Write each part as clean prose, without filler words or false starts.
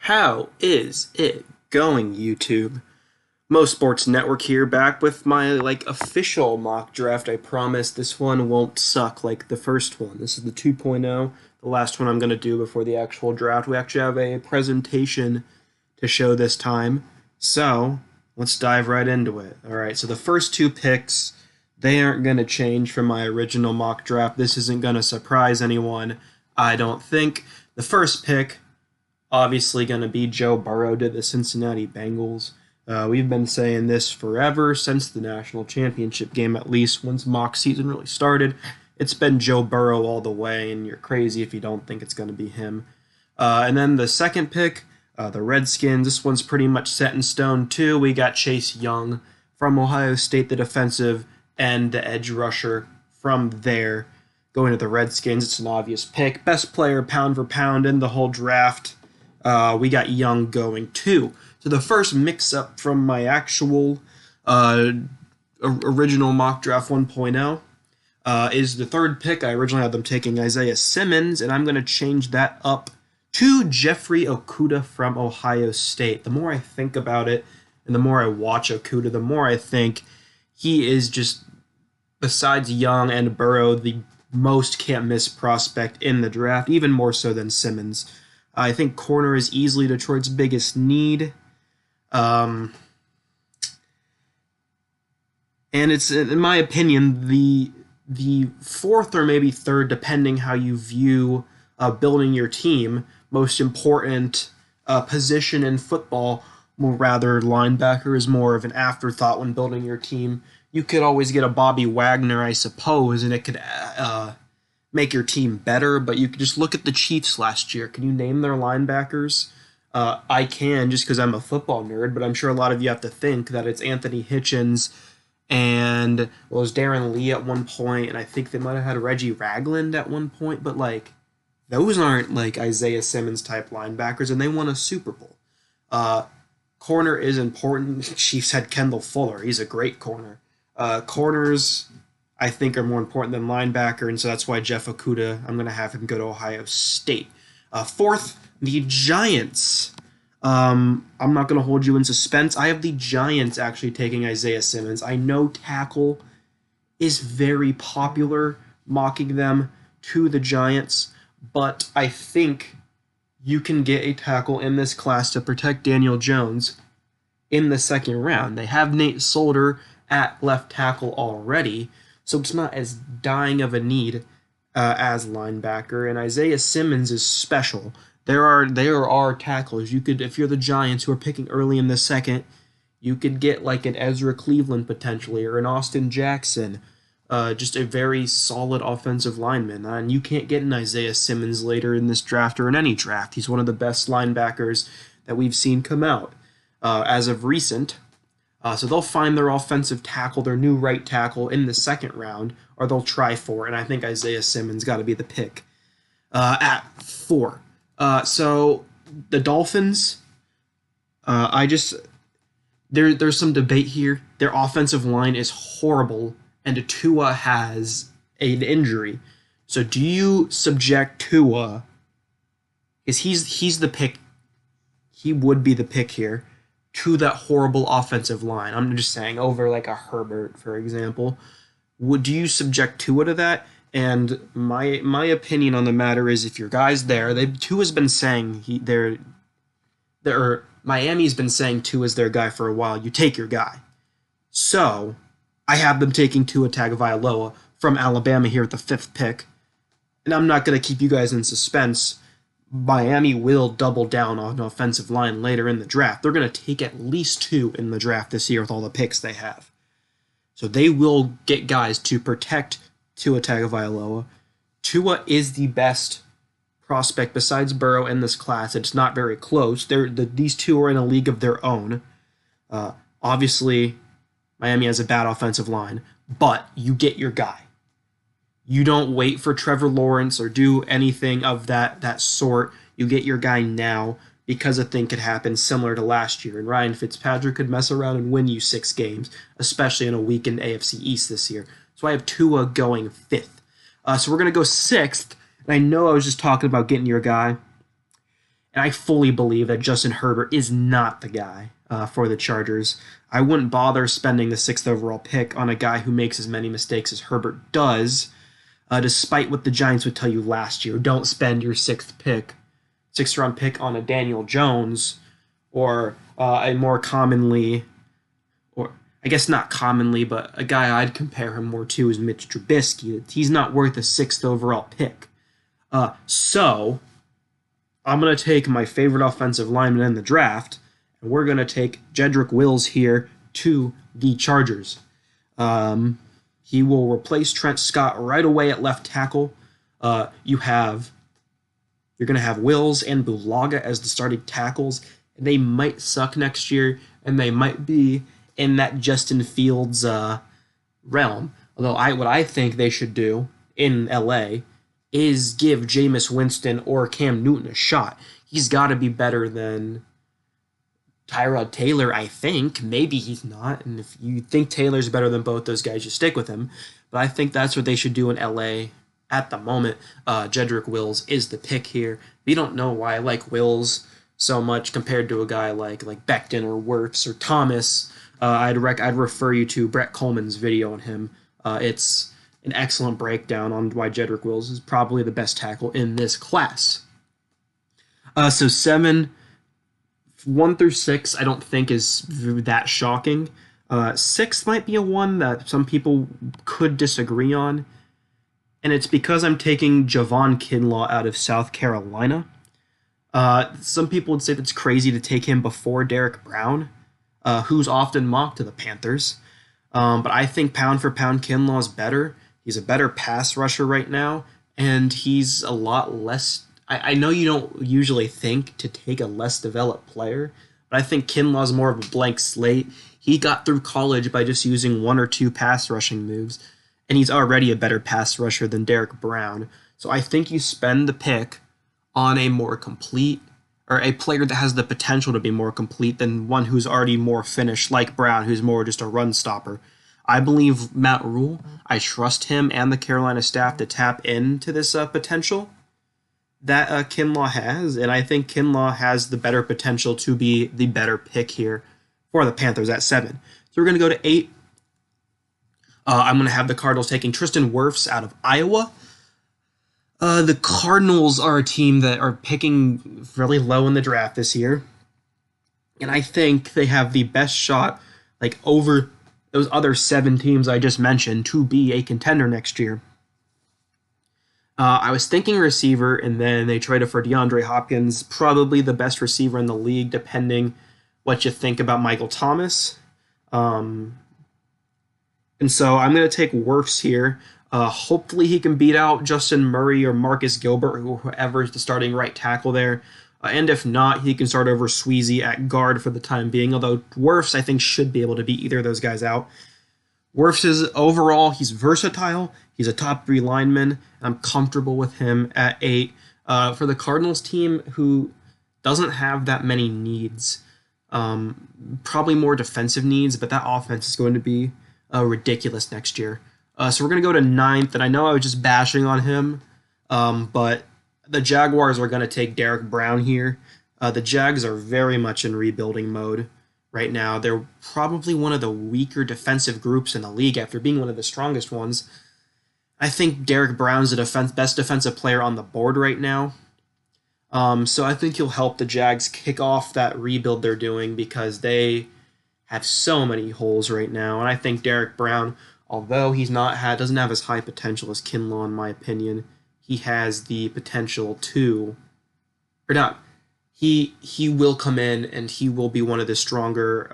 How is it going, YouTube? Mo Sports Network here, back with my official mock draft. I promise this one won't suck like the first one. This is the 2.0, the last one I'm going to do before the actual draft. We actually have a presentation to show this time. So, let's dive right into it. All right, so the first two picks, they aren't going to change from my original mock draft. This isn't going to surprise anyone, I don't think. The first pick, obviously going to be Joe Burrow to the Cincinnati Bengals. We've been saying this forever, since the national championship game at least, once mock season really started. It's been Joe Burrow all the way, and you're crazy if you don't think it's going to be him. And then the second pick, the Redskins. This one's pretty much set in stone too. We got Chase Young from Ohio State, the defensive end, the edge rusher from there. Going to the Redskins, it's an obvious pick. Best player pound for pound in the whole draft. We got Young going too. So the first mix-up from my actual original mock draft 1.0 is the third pick. I originally had them taking Isaiah Simmons, and I'm going to change that up to Jeffrey Okudah from Ohio State. The more I think about it, and the more I watch Okudah, the more I think he is just, besides Young and Burrow, the most can't-miss prospect in the draft, even more so than Simmons. I think corner is easily Detroit's biggest need. And it's, in my opinion, the fourth or maybe third, depending how you view building your team, most important position in football. More rather, linebacker is more of an afterthought when building your team. You could always get a Bobby Wagner, I suppose, and it could make your team better, but you could just look at the Chiefs last year. Can you name their linebackers? I can, just because I'm a football nerd, but I'm sure a lot of you have to think that it's Anthony Hitchens and, well, it was Darren Lee at one point, and I think they might have had Reggie Ragland at one point, but, those aren't, Isaiah Simmons-type linebackers, and they won a Super Bowl. Corner is important. Chiefs had Kendall Fuller. He's a great corner. Corners, I think, are more important than linebacker, and so that's why Jeff Okudah, I'm going to have him go to Ohio State. Fourth, the Giants. I'm not going to hold you in suspense. I have the Giants actually taking Isaiah Simmons. I know tackle is very popular, mocking them to the Giants, but I think you can get a tackle in this class to protect Daniel Jones in the second round. They have Nate Solder at left tackle already, so it's not as dying of a need as linebacker. And Isaiah Simmons is special. There are tackles you could, if you're the Giants who are picking early in the second, you could get an Ezra Cleveland potentially, or an Austin Jackson, just a very solid offensive lineman. And you can't get an Isaiah Simmons later in this draft or in any draft. He's one of the best linebackers that we've seen come out as of recent. So they'll find their offensive tackle, their new right tackle, in the second round, or they'll try for it, and I think Isaiah Simmons got to be the pick at 4. So the Dolphins, there's some debate here. Their offensive line is horrible, and Tua has an injury. So do you subject Tua, because he's the pick, he would be the pick here, to that horrible offensive line? I'm just saying, over a Herbert, for example. Do you subject Tua to that? And my opinion on the matter is, if your guy's there, Tua's been saying Miami's been saying Tua's their guy for a while. You take your guy. So I have them taking Tua Tagovailoa from Alabama here at the 5th pick, and I'm not going to keep you guys in suspense. Miami will double down on an offensive line later in the draft. They're going to take at least 2 in the draft this year with all the picks they have. So they will get guys to protect Tua Tagovailoa. Tua is the best prospect besides Burrow in this class. It's not very close. These two are in a league of their own. Obviously, Miami has a bad offensive line, but you get your guy. You don't wait for Trevor Lawrence or do anything of that sort. You get your guy now, because a thing could happen similar to last year, and Ryan Fitzpatrick could mess around and win you 6 games, especially in a weakened AFC East this year. So I have Tua going 5th. So we're going to go 6th, and I know I was just talking about getting your guy, And I fully believe that Justin Herbert is not the guy for the Chargers. I wouldn't bother spending the sixth overall pick on a guy who makes as many mistakes as Herbert does, despite what the Giants would tell you last year. Don't spend your sixth round pick on a Daniel Jones, or a more commonly, or I guess not commonly, but a guy I'd compare him more to is Mitch Trubisky. He's not worth a sixth overall pick. So I'm going to take my favorite offensive lineman in the draft, and we're going to take Jedrick Wills here to the Chargers. He will replace Trent Scott right away at left tackle. You're going to have Wills and Bulaga as the starting tackles. They might suck next year, and they might be in that Justin Fields realm. Although what I think they should do in LA is give Jameis Winston or Cam Newton a shot. He's got to be better than Tyrod Taylor, I think. Maybe he's not. And if you think Taylor's better than both those guys, you stick with him. But I think that's what they should do in LA at the moment. Jedrick Wills is the pick here. If you don't know why I like Wills so much compared to a guy like Becton or Wirfs or Thomas, I'd refer you to Brett Coleman's video on him. It's an excellent breakdown on why Jedrick Wills is probably the best tackle in this class. So 1 through 6, I don't think is that shocking. 6 might be a one that some people could disagree on, and it's because I'm taking Javon Kinlaw out of South Carolina. Some people would say that's crazy to take him before Derek Brown, who's often mocked to the Panthers. But I think pound for pound, Kinlaw is better. He's a better pass rusher right now, and he's a lot less. I know you don't usually think to take a less developed player, but I think Kinlaw's more of a blank slate. He got through college by just using 1 or 2 pass rushing moves, and he's already a better pass rusher than Derek Brown. So I think you spend the pick on a more complete, or a player that has the potential to be more complete than one who's already more finished, like Brown, who's more just a run stopper. I believe Matt Rule. I trust him and the Carolina staff to tap into this potential that Kinlaw has, and I think Kinlaw has the better potential to be the better pick here for the Panthers at 7. So we're going to go to 8. I'm going to have the Cardinals taking Tristan Wirfs out of Iowa. The Cardinals are a team that are picking really low in the draft this year, and I think they have the best shot, over those other 7 teams I just mentioned, to be a contender next year. I was thinking receiver, and then they traded for DeAndre Hopkins, probably the best receiver in the league, depending what you think about Michael Thomas. And so I'm going to take Wirfs here. Hopefully he can beat out Justin Murray or Marcus Gilbert, or whoever is the starting right tackle there. And if not, he can start over Sweezy at guard for the time being, although Wirfs, I think, should be able to beat either of those guys out. Wirfs is overall, he's versatile. He's a top 3 lineman, and I'm comfortable with him at 8. For the Cardinals team, who doesn't have that many needs, probably more defensive needs, but that offense is going to be ridiculous next year. So we're going to go to 9th, and I know I was just bashing on him, but the Jaguars are going to take Derek Brown here. The Jags are very much in rebuilding mode right now. They're probably one of the weaker defensive groups in the league after being one of the strongest ones. I think Derek Brown's the best defensive player on the board right now. So I think he'll help the Jags kick off that rebuild they're doing, because they have so many holes right now. And I think Derek Brown, although doesn't have as high potential as Kinlaw in my opinion, he has the potential to, or not, he will come in and he will be one of the stronger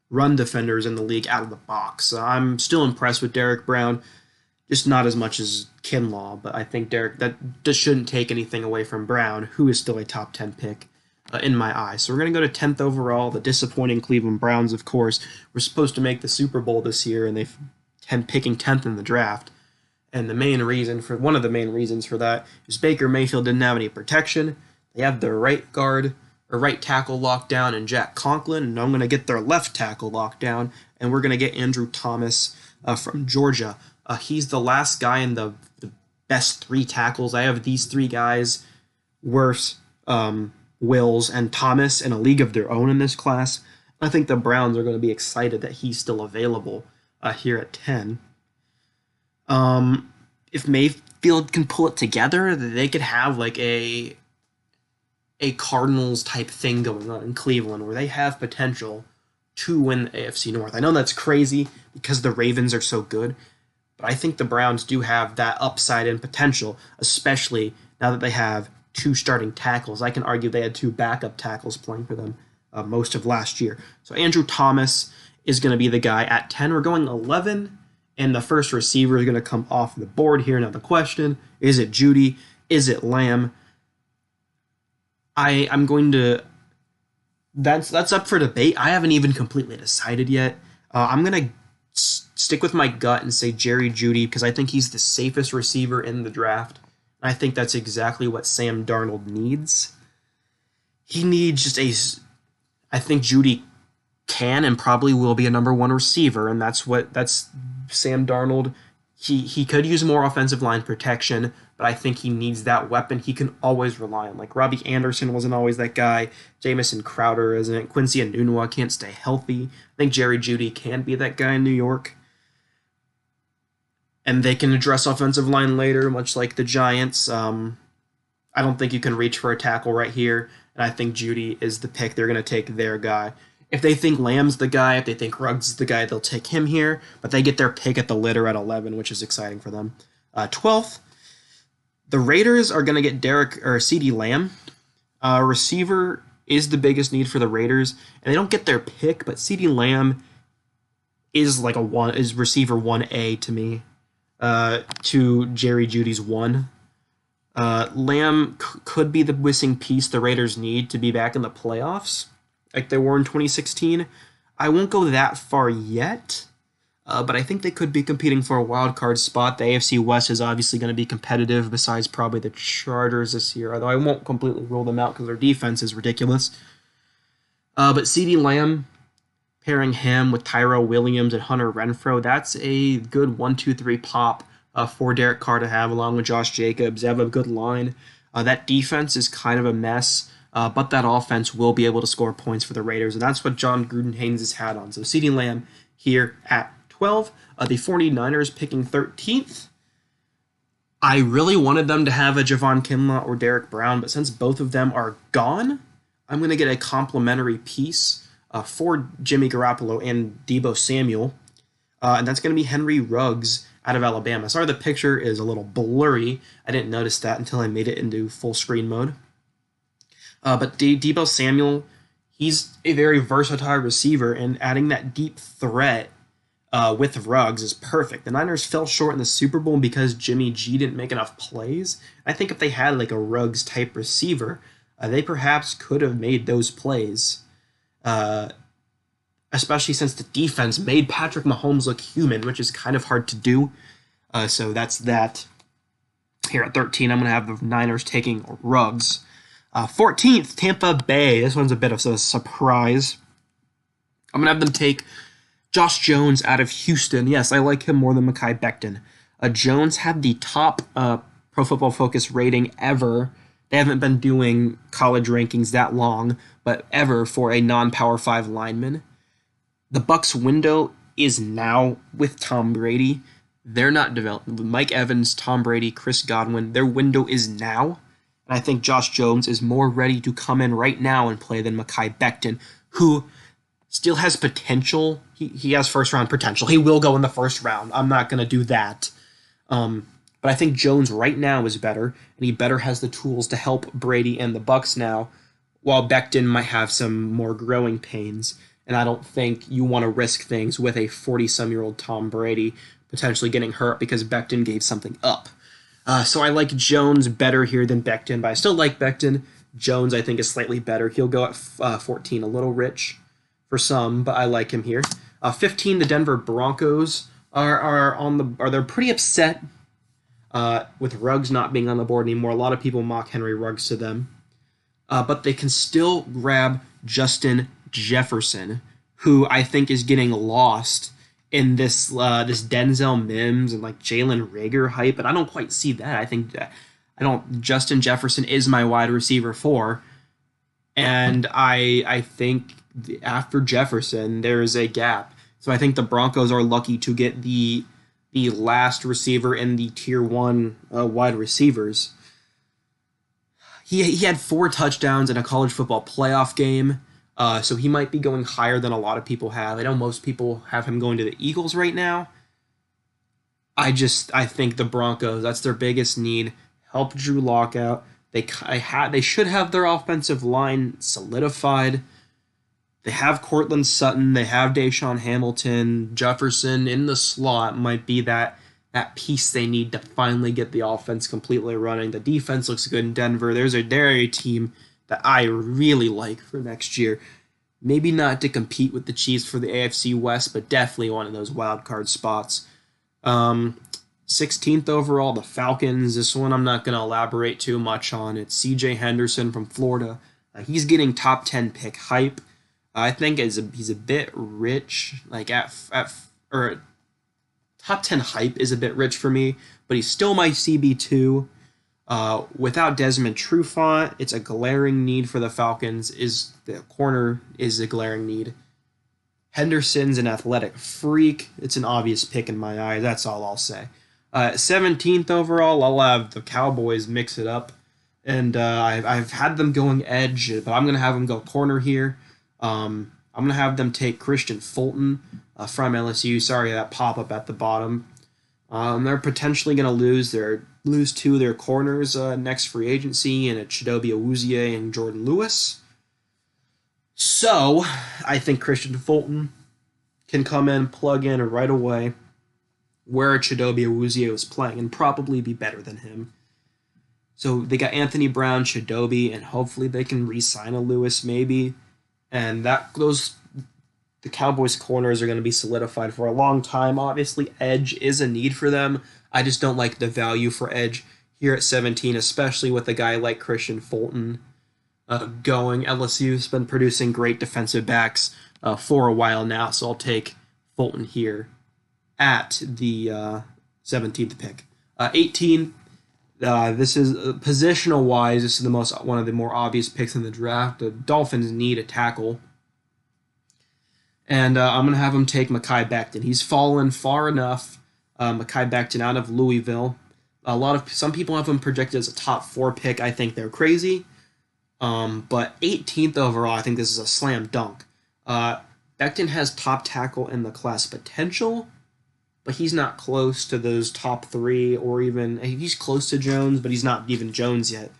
run defenders in the league out of the box. I'm still impressed with Derek Brown, just not as much as Kinlaw, but I think that just shouldn't take anything away from Brown, who is still a top 10 pick in my eyes. So we're going to go to 10th overall, the disappointing Cleveland Browns, of course. We're supposed to make the Super Bowl this year, and they've picking 10th in the draft. And one of the main reasons for that is Baker Mayfield didn't have any protection. They have their right guard or right tackle locked down in Jack Conklin, and I'm going to get their left tackle locked down, and we're going to get Andrew Thomas from Georgia. He's the last guy in the best 3 tackles. I have these 3 guys: Wirfs, Wills and Thomas in a league of their own in this class. I think the Browns are going to be excited that he's still available here at 10. If Mayfield can pull it together, they could have like a Cardinals type thing going on in Cleveland where they have potential to win the AFC North. I know that's crazy because the Ravens are so good, but I think the Browns do have that upside and potential, especially now that they have two starting tackles. I can argue they had two backup tackles playing for them most of last year. So Andrew Thomas is going to be the guy at 10. We're going 11, and the first receiver is going to come off the board here. Now the question, is it Judy? Is it Lamb? I'm going to... That's up for debate. I haven't even completely decided yet. I'm going to stick with my gut and say Jerry Jeudy because I think he's the safest receiver in the draft. I think that's exactly what Sam Darnold needs. He needs just I think Jeudy can and probably will be a number one receiver, and that's Sam Darnold. He could use more offensive line protection, but I think he needs that weapon he can always rely on. Like Robbie Anderson wasn't always that guy. Jamison Crowder isn't. Quincy Enunwa can't stay healthy. I think Jerry Jeudy can be that guy in New York. And they can address offensive line later, much like the Giants. I don't think you can reach for a tackle right here, and I think Jeudy is the pick. They're going to take their guy. If they think Lamb's the guy, if they think Ruggs is the guy, they'll take him here, but they get their pick at the litter at 11, which is exciting for them. 12th, the Raiders are going to get CeeDee Lamb. Receiver is the biggest need for the Raiders, and they don't get their pick, but CeeDee Lamb is like is receiver 1A to me. To Jerry Jeudy's 1. Lamb could be the missing piece the Raiders need to be back in the playoffs, like they were in 2016. I won't go that far yet, but I think they could be competing for a wild card spot. The AFC West is obviously going to be competitive, besides probably the Chargers this year, although I won't completely rule them out because their defense is ridiculous. But CeeDee Lamb, pairing him with Tyrell Williams and Hunter Renfrow, that's a good 1-2-3 pop for Derek Carr to have, along with Josh Jacobs. They have a good line. That defense is kind of a mess, but that offense will be able to score points for the Raiders, and that's what John Gruden hangs his hat on. So CeeDee Lamb here at 12. The 49ers picking 13th. I really wanted them to have a Javon Kinlaw or Derek Brown, but since both of them are gone, I'm going to get a complimentary piece for Jimmy Garoppolo and Deebo Samuel, and that's going to be Henry Ruggs out of Alabama. Sorry, the picture is a little blurry. I didn't notice that until I made it into full screen mode. But Deebo Samuel, he's a very versatile receiver, and adding that deep threat with Ruggs is perfect. The Niners fell short in the Super Bowl because Jimmy G didn't make enough plays. I think if they had like a Ruggs-type receiver, they perhaps could have made those plays. Especially since the defense made Patrick Mahomes look human, which is kind of hard to do. So that's that. Here at 13, I'm going to have the Niners taking Ruggs. 14th, Tampa Bay. This one's a bit of a surprise. I'm going to have them take Josh Jones out of Houston. Yes, I like him more than Mekhi Becton. Jones had the top Pro Football Focus rating ever. They haven't been doing college rankings that long, but ever for a non-Power 5 lineman. The Bucs window is now with Tom Brady. They're not developing. Mike Evans, Tom Brady, Chris Godwin, their window is now. And I think Josh Jones is more ready to come in right now and play than Mekhi Becton, who still has potential. He has first-round potential. He will go in the first round. I'm not going to do that. But I think Jones right now is better, and he better has the tools to help Brady and the Bucs now, while Becton might have some more growing pains. And I don't think you want to risk things with a 40-some-year-old Tom Brady potentially getting hurt because Becton gave something up. So I like Jones better here than Becton, but I still like Becton. Jones, I think, is slightly better. He'll go at 14, a little rich for some, but I like him here. 15, the Denver Broncos they're pretty upset with Ruggs not being on the board anymore. A lot of people mock Henry Ruggs to them, but they can still grab Justin Jefferson, who I think is getting lost in this Denzel Mims and like Jalen Reagor hype, and I don't quite see that. I don't. Justin Jefferson is my wide receiver 4, and I think after Jefferson there is a gap. So I think the Broncos are lucky to get the last receiver in the tier 1 wide receivers. He had 4 touchdowns in a college football playoff game. So he might be going higher than a lot of people have. I know most people have him going to the Eagles right now. I think the Broncos, that's their biggest need. Help Drew Lock out. They should have their offensive line solidified. They have Cortland Sutton. They have Deshaun Hamilton. Jefferson in the slot might be that piece they need to finally get the offense completely running. The defense looks good in Denver. They're a team that I really like for next year. Maybe not to compete with the Chiefs for the AFC West, but definitely one of those wild card spots. 16th overall, the Falcons. This one I'm not going to elaborate too much on. It's C.J. Henderson from Florida. He's getting top 10 pick hype. I think he's a bit rich. Like or top 10 hype is a bit rich for me, but he's still my CB2. Without Desmond Trufant, it's a glaring need for the Falcons. The corner is a glaring need. Henderson's an athletic freak. It's an obvious pick in my eyes. That's all I'll say. 17th overall, I'll have the Cowboys mix it up. And I've had them going edge, but I'm going to have them go corner here. I'm going to have them take Christian Fulton from LSU. Sorry, that pop-up at the bottom. They're potentially going to lose 2 of their corners next free agency, and it's Chidobe Awuzie and Jordan Lewis. So, I think Christian Fulton can come in, plug in right away where Chidobe Awuzie was playing and probably be better than him. So they got Anthony Brown, Chidobe, and hopefully they can re-sign a Lewis maybe. And the Cowboys corners are going to be solidified for a long time. Obviously, edge is a need for them. I just don't like the value for edge here at 17, especially with a guy like Christian Fulton going. LSU's been producing great defensive backs for a while now, so I'll take Fulton here at the 17th pick. 18, this is positional wise. This is one of the more obvious picks in the draft. The Dolphins need a tackle, and I'm gonna have them take Mekhi Becton. He's fallen far enough. Mekhi Becton out of Louisville. Some people have him projected as a top 4 pick. I think they're crazy. But 18th overall, I think this is a slam dunk. Becton has top tackle in the class potential, but he's not close to those top 3, or even he's close to Jones, but he's not even Jones yet.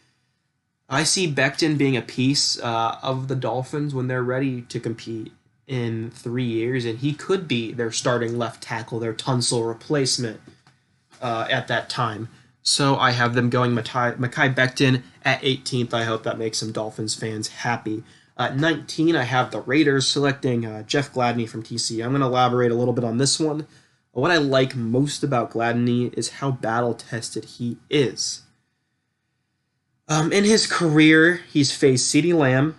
I see Becton being a piece of the Dolphins when they're ready to compete in 3 years, and he could be their starting left tackle, their Tunsil replacement at that time. So I have them going Mekhi Becton at 18th. I hope that makes some Dolphins fans happy. 19, I have the Raiders selecting Jeff Gladney from TCU. I'm going to elaborate a little bit on this one. What I like most about Gladney is how battle-tested he is. In his career, he's faced CeeDee Lamb,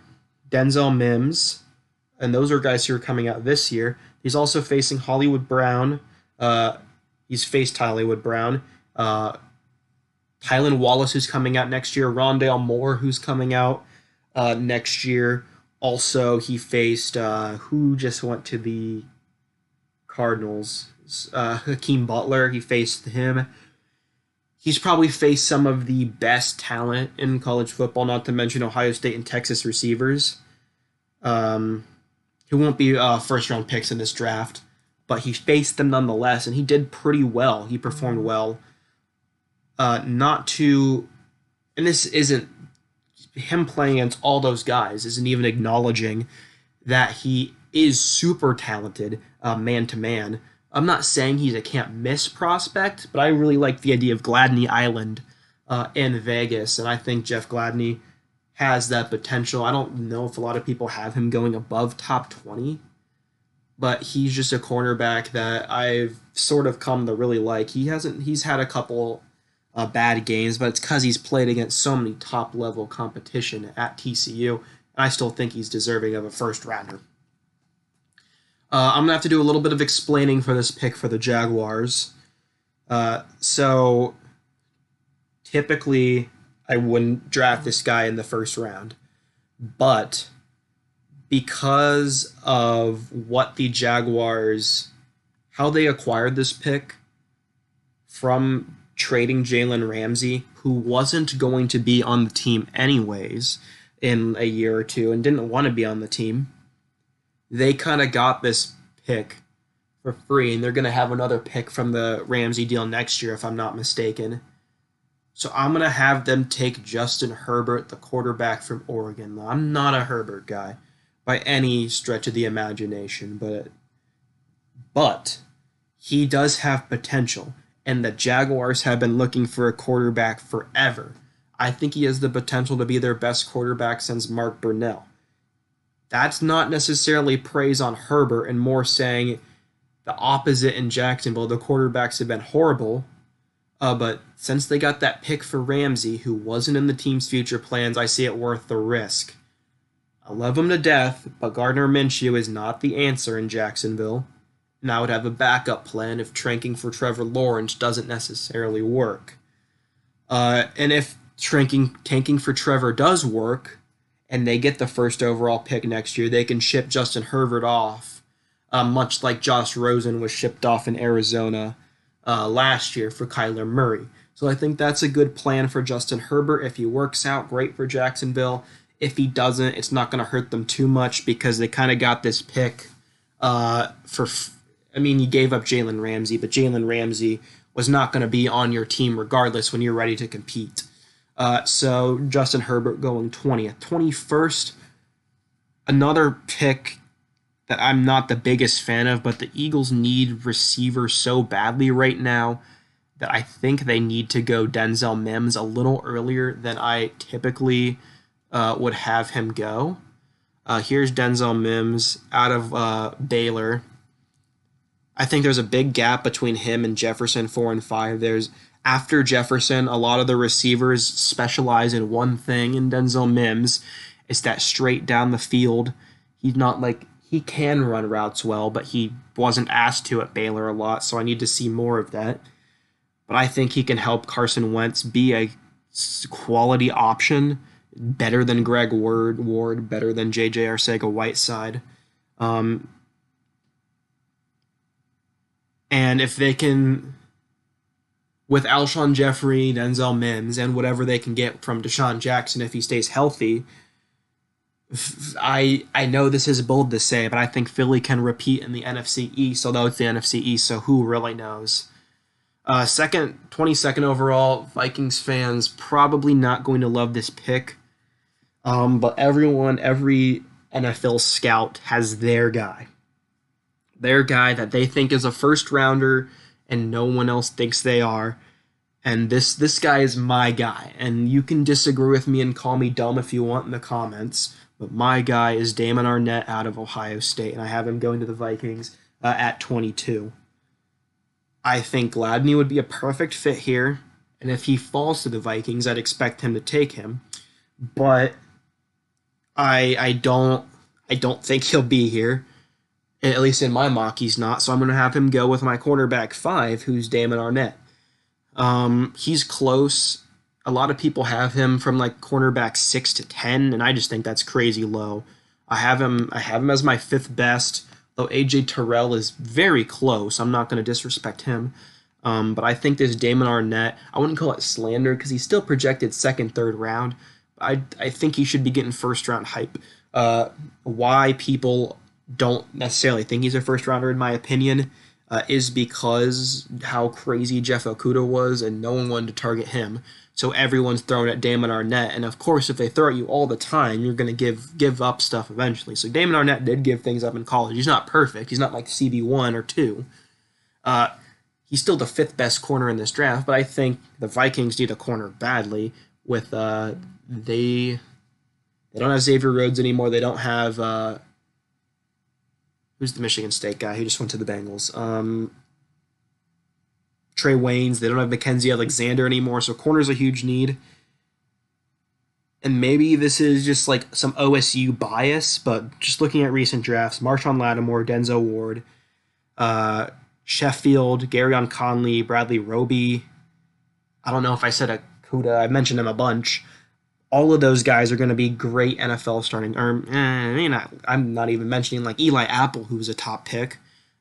Denzel Mims, and those are guys who are coming out this year. He's also facing Hollywood Brown. He's faced Hollywood Brown. Tylan Wallace, who's coming out next year. Rondale Moore, who's coming out next year. Also, he faced who just went to the Cardinals? Hakeem Butler. He faced him. He's probably faced some of the best talent in college football, not to mention Ohio State and Texas receivers, who won't be first-round picks in this draft, but he faced them nonetheless, and he did pretty well. He performed well. And this isn't him playing against all those guys, isn't even acknowledging that he is super talented man-to-man. I'm not saying he's a can't-miss prospect, but I really like the idea of Gladney Island in Vegas, and I think Jeff Gladney has that potential. I don't know if a lot of people have him going above top 20, but he's just a cornerback that I've sort of come to really like. He's had a couple bad games, but it's because he's played against so many top-level competition at TCU, and I still think he's deserving of a first-rounder. I'm going to have to do a little bit of explaining for this pick for the Jaguars. So typically I wouldn't draft this guy in the first round, but because of what the Jaguars, how they acquired this pick from trading Jalen Ramsey, who wasn't going to be on the team anyways in a year or two and didn't want to be on the team, they kind of got this pick for free, and they're going to have another pick from the Ramsey deal next year, if I'm not mistaken. So I'm going to have them take Justin Herbert, the quarterback from Oregon. I'm not a Herbert guy by any stretch of the imagination, but he does have potential, and the Jaguars have been looking for a quarterback forever. I think he has the potential to be their best quarterback since Mark Brunell. That's not necessarily praise on Herbert and more saying the opposite in Jacksonville. The quarterbacks have been horrible, but since they got that pick for Ramsey, who wasn't in the team's future plans, I see it worth the risk. I love him to death, but Gardner Minshew is not the answer in Jacksonville, and I would have a backup plan if tanking for Trevor Lawrence doesn't necessarily work. And if tanking for Trevor does work, and they get the first overall pick next year, they can ship Justin Herbert off, much like Josh Rosen was shipped off in Arizona last year for Kyler Murray. So I think that's a good plan for Justin Herbert. If he works out, great for Jacksonville. If he doesn't, it's not going to hurt them too much because they kind of got this pick you gave up Jalen Ramsey, but Jalen Ramsey was not going to be on your team regardless when you're ready to compete. So Justin Herbert going 20th. 21st, another pick that I'm not the biggest fan of, but the Eagles need receivers so badly right now that I think they need to go Denzel Mims a little earlier than I typically would have him go. Here's Denzel Mims out of Baylor. I think there's a big gap between him and Jefferson 4 and 5. After Jefferson, a lot of the receivers specialize in one thing, and Denzel Mims is that straight down the field. He's not he can run routes well, but he wasn't asked to at Baylor a lot, so I need to see more of that. But I think he can help Carson Wentz be a quality option, better than Greg Ward, better than J.J. Arcega-Whiteside. And if they can, with Alshon Jeffrey, Denzel Mims, and whatever they can get from Deshaun Jackson if he stays healthy, I know this is bold to say, but I think Philly can repeat in the NFC East, although it's the NFC East, so who really knows? 22nd overall, Vikings fans probably not going to love this pick, but every NFL scout has their guy that they think is a first rounder and no one else thinks they are. And this guy is my guy. And you can disagree with me and call me dumb if you want in the comments, but my guy is Damon Arnette out of Ohio State, and I have him going to the Vikings at 22. I think Gladney would be a perfect fit here, and if he falls to the Vikings, I'd expect him to take him. But I don't think he'll be here. At least in my mock, he's not. So I'm going to have him go with my cornerback 5, who's Damon Arnette. He's close. A lot of people have him from cornerback 6 to 10, and I just think that's crazy low. I have him as my 5th best, though AJ Terrell is very close. I'm not going to disrespect him. But I think this Damon Arnette, I wouldn't call it slander because he's still projected 2nd, 3rd round. I think he should be getting first round hype. Why people don't necessarily think he's a first rounder, in my opinion, is because how crazy Jeff Okudah was, and no one wanted to target him. So everyone's throwing at Damon Arnette, and of course, if they throw at you all the time, you're going to give up stuff eventually. So Damon Arnette did give things up in college. He's not perfect. He's not like CB1 or 2. He's still the 5th best corner in this draft, but I think the Vikings need a corner badly. With they don't have Xavier Rhodes anymore. They don't have who's the Michigan State guy who just went to the Bengals? Trey Waynes. They don't have Mackenzie Alexander anymore, so corner's a huge need. And maybe this is just some OSU bias, but just looking at recent drafts, Marshawn Lattimore, Denzel Ward, Sheffield, Garyon Conley, Bradley Roby. I don't know if I said Okuda. I mentioned him a bunch. All of those guys are going to be great NFL starting. I'm not even mentioning like Eli Apple, who's a top pick.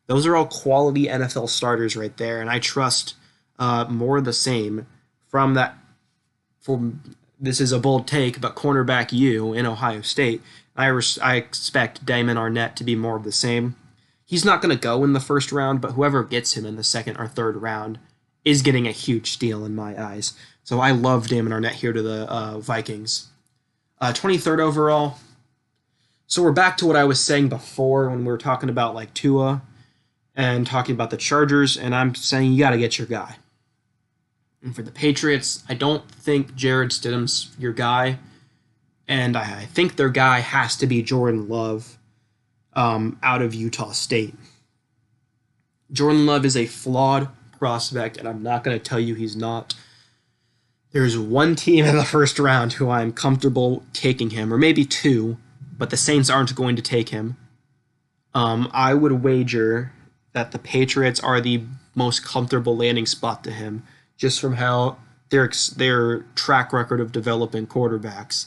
Those are all quality NFL starters right there, and I trust more of the same from that. From this is a bold take, but cornerback U in Ohio State. I expect Damon Arnett to be more of the same. He's not going to go in the first round, but whoever gets him in the second or third round is getting a huge steal in my eyes. So I love Damon Arnett here to the Vikings. 23rd overall. So we're back to what I was saying before when we were talking about like Tua and talking about the Chargers, and I'm saying you got to get your guy. And for the Patriots, I don't think Jarrett Stidham's your guy, and I think their guy has to be Jordan Love out of Utah State. Jordan Love is a flawed prospect, and I'm not going to tell you he's not. There's one team in the first round who I'm comfortable taking him, or maybe two, but the Saints aren't going to take him. I would wager that the Patriots are the most comfortable landing spot to him, just from how their track record of developing quarterbacks.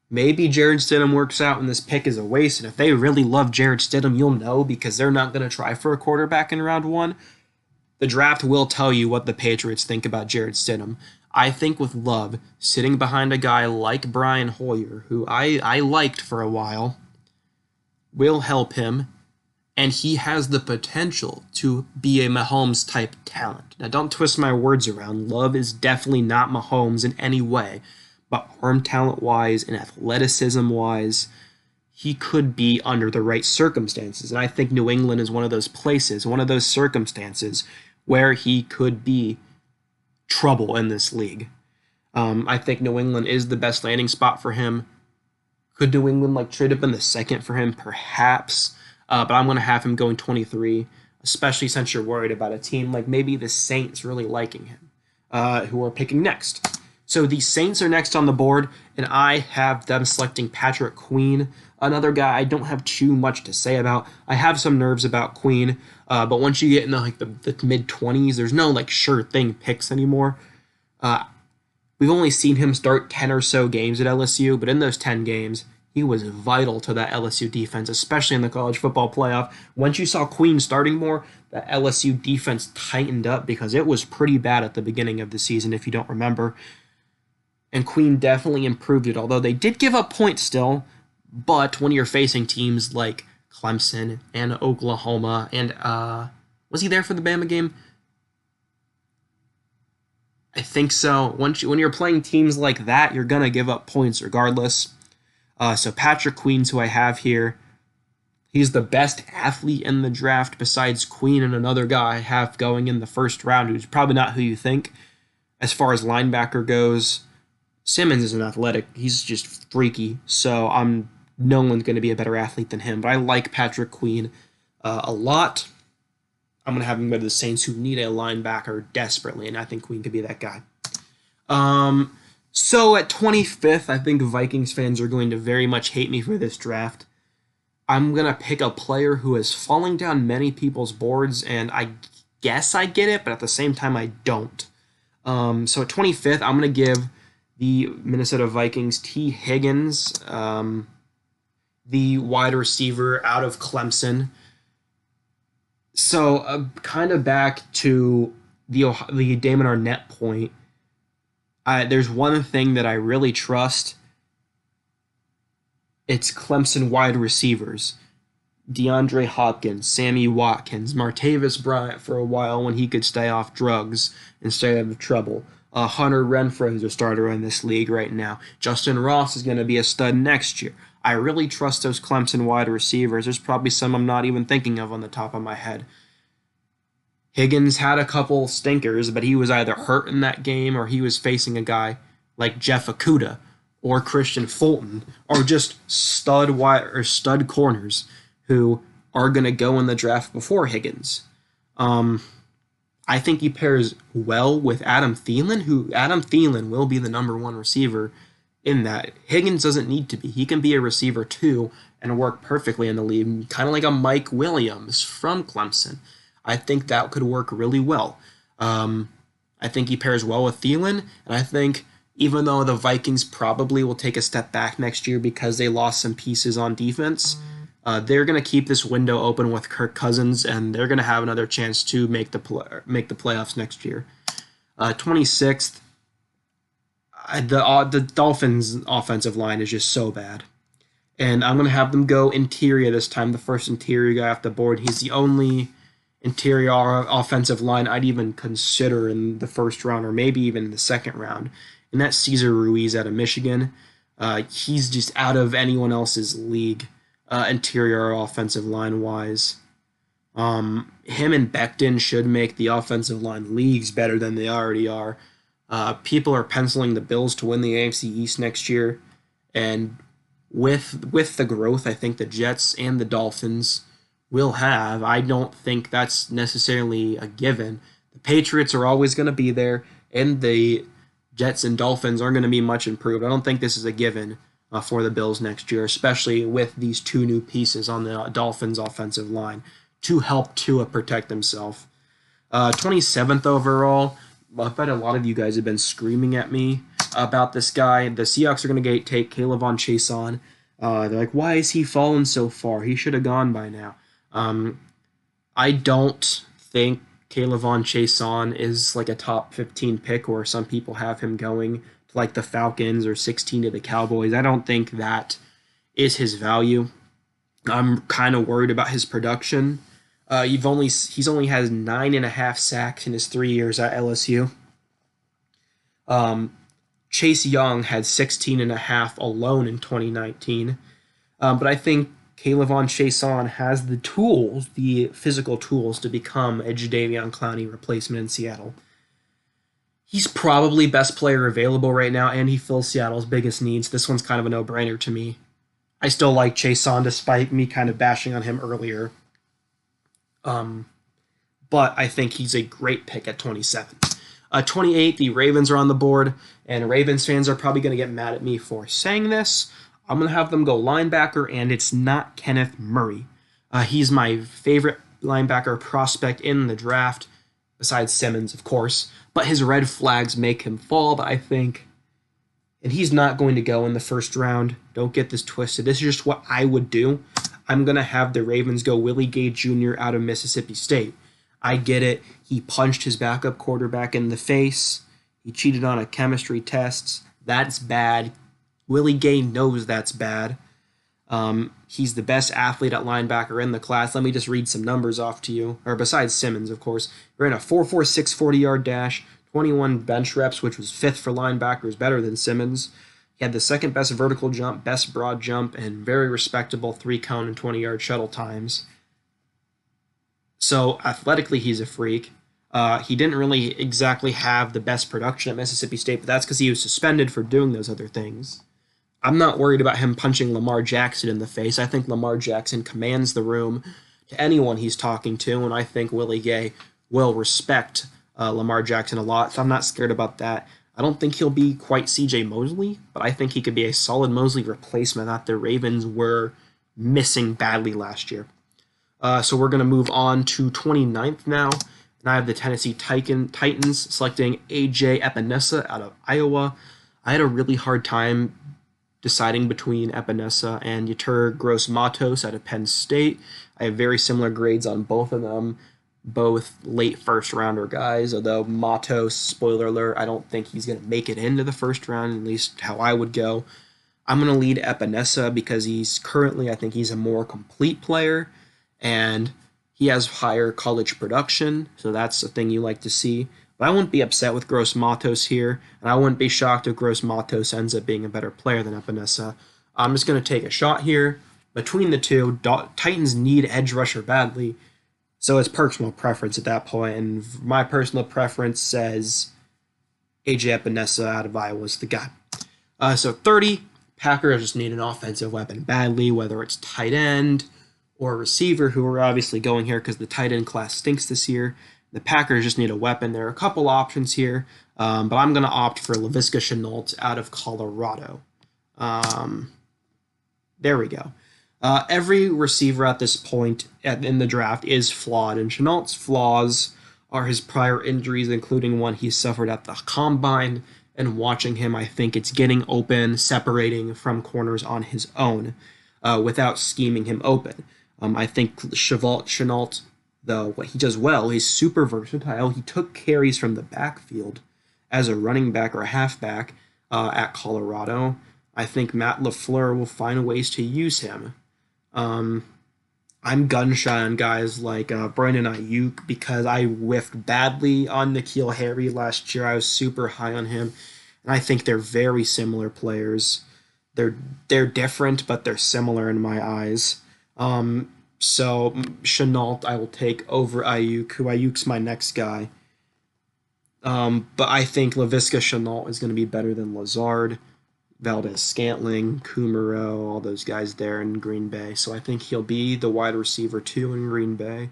Maybe Jarrett Stidham works out and this pick is a waste, and if they really love Jarrett Stidham, you'll know because they're not going to try for a quarterback in round one. The draft will tell you what the Patriots think about Jarrett Stidham. I think with Love sitting behind a guy like Brian Hoyer, who I liked for a while, will help him, and he has the potential to be a Mahomes-type talent. Now, don't twist my words around. Love is definitely not Mahomes in any way, but arm talent-wise and athleticism-wise, he could be under the right circumstances. And I think New England is one of those places, one of those circumstances where he could be trouble in this league. I think New England is the best landing spot for him. Could New England trade up in the second for him? Perhaps. But I'm going to have him going 23, especially since you're worried about a team like maybe the Saints really liking him, who are picking next. So the Saints are next on the board, and I have them selecting Patrick Queen, another guy I don't have too much to say about. I have some nerves about Queen, but once you get in the mid-20s, there's no sure thing picks anymore. We've only seen him start 10 or so games at LSU, but in those 10 games, he was vital to that LSU defense, especially in the college football playoff. Once you saw Queen starting more, the LSU defense tightened up because it was pretty bad at the beginning of the season, if you don't remember. And Queen definitely improved it, although they did give up points still. But when you're facing teams like Clemson and Oklahoma, and was he there for the Bama game? I think so. When you're playing teams like that, you're going to give up points regardless. So Patrick Queen's who I have here. He's the best athlete in the draft besides Queen and another guy I have going in the first round who's probably not who you think. As far as linebacker goes, Simmons is an athletic. He's just freaky. So no one's going to be a better athlete than him. But I like Patrick Queen a lot. I'm going to have him go to the Saints who need a linebacker desperately, and I think Queen could be that guy. So at 25th, I think Vikings fans are going to very much hate me for this draft. I'm going to pick a player who is falling down many people's boards, and I guess I get it, but at the same time, I don't. So at 25th, I'm going to give the Minnesota Vikings T. Higgins, the wide receiver out of Clemson. So kind of back to the Damon Arnett point, there's one thing that I really trust. It's Clemson wide receivers. DeAndre Hopkins, Sammy Watkins, Martavis Bryant for a while when he could stay off drugs and stay out of trouble. Hunter Renfrow is a starter in this league right now. Justin Ross is going to be a stud next year. I really trust those Clemson wide receivers. There's probably some I'm not even thinking of on the top of my head. Higgins had a couple stinkers, but he was either hurt in that game or he was facing a guy like Jeff Okuda or Christian Fulton or just stud corners who are going to go in the draft before Higgins. I think he pairs well with Adam Thielen will be the number one receiver in that. Higgins doesn't need to be. He can be a receiver too and work perfectly in the league, kind of like a Mike Williams from Clemson. I think that could work really well. I I think he pairs well with Thielen, and I think even though the Vikings probably will take a step back next year because they lost some pieces on defense, they're going to keep this window open with Kirk Cousins, and they're going to have another chance to make the playoffs next year. 26th, the Dolphins' offensive line is just so bad. And I'm going to have them go interior this time, the first interior guy off the board. He's the only interior offensive line I'd even consider in the first round or maybe even in the second round. And that's Cesar Ruiz out of Michigan. He's just out of anyone else's league, interior offensive line wise. Him and Becton should make the offensive line leagues better than they already are. People are penciling the Bills to win the AFC East next year, and with the growth I think the Jets and the Dolphins will have, I don't think that's necessarily a given. The Patriots are always going to be there, and the Jets and Dolphins aren't going to be much improved. I don't think this is a given for the Bills next year, especially with these two new pieces on the Dolphins offensive line to help Tua protect himself. 27th overall, I bet a lot of you guys have been screaming at me about this guy. The Seahawks are going to take Caleb on Chase on. They're like, why is he fallen so far? He should have gone by now. I don't think Kayvon Chason is like a top 15 pick, or some people have him going to like the Falcons or 16 to the Cowboys. I don't think that is his value. I'm kind of worried about his production. He's only has 9.5 sacks in his 3 years at LSU. Chase Young had 16.5 alone in 2019. But I think Kayvon Chason has the tools, the physical tools, to become a Jadeveon Clowney replacement in Seattle. He's probably best player available right now, and he fills Seattle's biggest needs. This one's kind of a no-brainer to me. I still like Chason despite me kind of bashing on him earlier. But I think he's a great pick at 27. 28, the Ravens are on the board, and Ravens fans are probably going to get mad at me for saying this. I'm going to have them go linebacker, and it's not Kenneth Murray. He's my favorite linebacker prospect in the draft, besides Simmons, of course. But his red flags make him fall, but I think... And he's not going to go in the first round. Don't get this twisted. This is just what I would do. I'm going to have the Ravens go Willie Gay Jr. out of Mississippi State. I get it. He punched his backup quarterback in the face. He cheated on a chemistry test. That's bad. Willie Gay knows that's bad. He's the best athlete at linebacker in the class. Let me just read some numbers off to you. Or besides Simmons, of course. Ran a 4.46 40-yard dash, 21 bench reps, which was 5th for linebackers, better than Simmons. He had the second best vertical jump, best broad jump, and very respectable 3-count and 20-yard shuttle times. So athletically, he's a freak. He didn't really exactly have the best production at Mississippi State, but that's because he was suspended for doing those other things. I'm not worried about him punching Lamar Jackson in the face. I think Lamar Jackson commands the room to anyone he's talking to, and I think Willie Gay will respect Lamar Jackson a lot, so I'm not scared about that. I don't think he'll be quite C.J. Mosley, but I think he could be a solid Mosley replacement that the Ravens were missing badly last year. So we're going to move on to 29th now, and I have the Tennessee Titans selecting A.J. Epinesa out of Iowa. I had a really hard time deciding between Epinesa and Yetur Gross-Matos out of Penn State. I have very similar grades on both of them, both late first-rounder guys, although Matos, spoiler alert, I don't think he's going to make it into the first round, at least how I would go. I'm going to lead Epinesa because I think he's a more complete player, and he has higher college production, so that's a thing you like to see. But I wouldn't be upset with Gross-Matos here, and I wouldn't be shocked if Gross-Matos ends up being a better player than Epinesa. I'm just going to take a shot here. Between the two, Titans need edge rusher badly, so it's personal preference at that point, and my personal preference says A.J. Epinesa out of Iowa is the guy. So 30, Packers just need an offensive weapon badly, whether it's tight end or receiver, who are obviously going here because the tight end class stinks this year. The Packers just need a weapon. There are a couple options here, but I'm going to opt for Laviska Shenault out of Colorado. There we go. Every receiver at this point in the draft is flawed, and Chenault's flaws are his prior injuries, including one he suffered at the combine. And watching him, I think it's getting open, separating from corners on his own without scheming him open. I think Chenault, though, what he does well, he's super versatile. He took carries from the backfield as a running back or a halfback at Colorado. I think Matt LaFleur will find ways to use him. I'm gun shy on guys like Brandon Ayuk because I whiffed badly on N'Keal Harry last year. I was super high on him, and I think they're very similar players. They're different, but they're similar in my eyes. So Chenault I will take over Ayuk, who Ayuk's my next guy. But I think Laviska Chenault is going to be better than Lazard, Valdez Scantling, Kumaro, all those guys there in Green Bay. So I think he'll be the wide receiver 2 in Green Bay.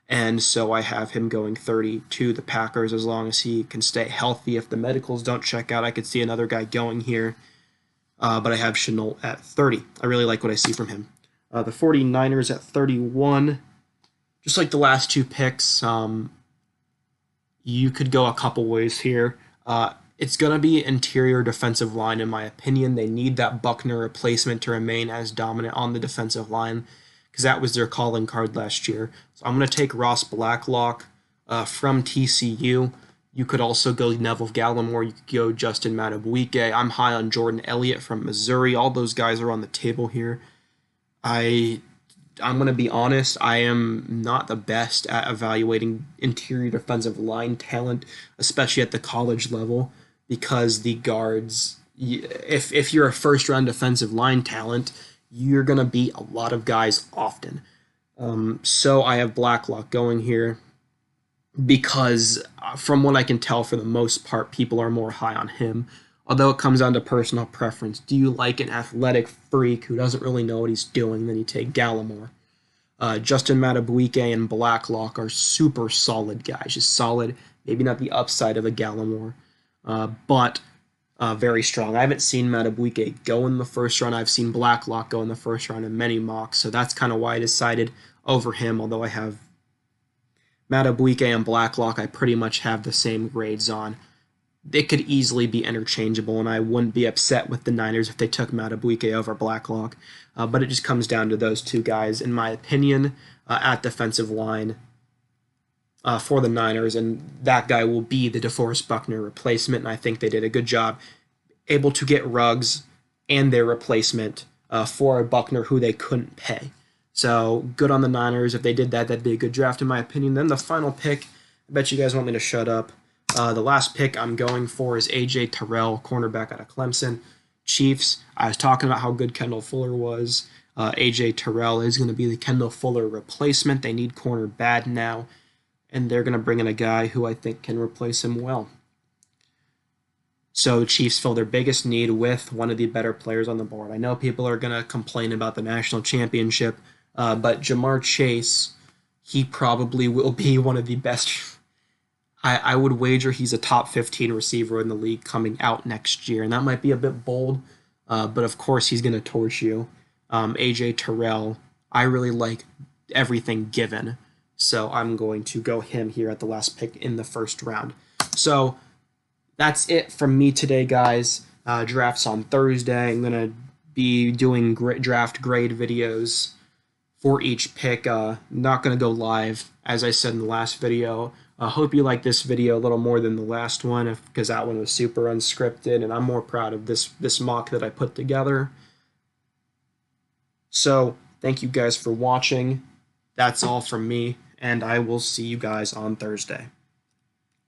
And so I have him going 30 to the Packers as long as he can stay healthy. If the medicals don't check out, I could see another guy going here. But I have Chenault at 30. I really like what I see from him. The 49ers at 31. Just like the last 2 picks, you could go a couple ways here. It's going to be interior defensive line, in my opinion. They need that Buckner replacement to remain as dominant on the defensive line because that was their calling card last year. So I'm going to take Ross Blacklock from TCU. You could also go Neville Gallimore. You could go Justin Madubuike. I'm high on Jordan Elliott from Missouri. All those guys are on the table here. I'm going to be honest, I am not the best at evaluating interior defensive line talent, especially at the college level, because the guards, if you're a first-round defensive line talent, you're going to beat a lot of guys often. So I have Blacklock going here because from what I can tell, for the most part, people are more high on him. Although it comes down to personal preference. Do you like an athletic freak who doesn't really know what he's doing? Then you take Gallimore. Justin Madubuike and Blacklock are super solid guys. Just solid, maybe not the upside of a Gallimore, but very strong. I haven't seen Madubuike go in the first round. I've seen Blacklock go in the first round in many mocks, so that's kind of why I decided over him, although I have Madubuike and Blacklock, I pretty much have the same grades on. They could easily be interchangeable, and I wouldn't be upset with the Niners if they took Madubuike over Blacklock. But it just comes down to those 2 guys, in my opinion, at defensive line for the Niners, and that guy will be the DeForest Buckner replacement, and I think they did a good job able to get Ruggs and their replacement for a Buckner who they couldn't pay. So good on the Niners. If they did that, that'd be a good draft, in my opinion. Then the final pick, I bet you guys want me to shut up. The last pick I'm going for is A.J. Terrell, cornerback out of Clemson. Chiefs, I was talking about how good Kendall Fuller was. A.J. Terrell is going to be the Kendall Fuller replacement. They need corner bad now, and they're going to bring in a guy who I think can replace him well. So the Chiefs fill their biggest need with one of the better players on the board. I know people are going to complain about the national championship, but Jamar Chase, he probably will be one of the best. I would wager he's a top 15 receiver in the league coming out next year, and that might be a bit bold, but of course he's going to torch you. A.J. Terrell, I really like everything given, so I'm going to go him here at the last pick in the first round. So that's it from me today, guys. Drafts on Thursday. I'm going to be doing draft grade videos for each pick. Not going to go live, as I said in the last video. I hope you like this video a little more than the last one, because that one was super unscripted, and I'm more proud of this mock that I put together. So thank you guys for watching. That's all from me, and I will see you guys on Thursday.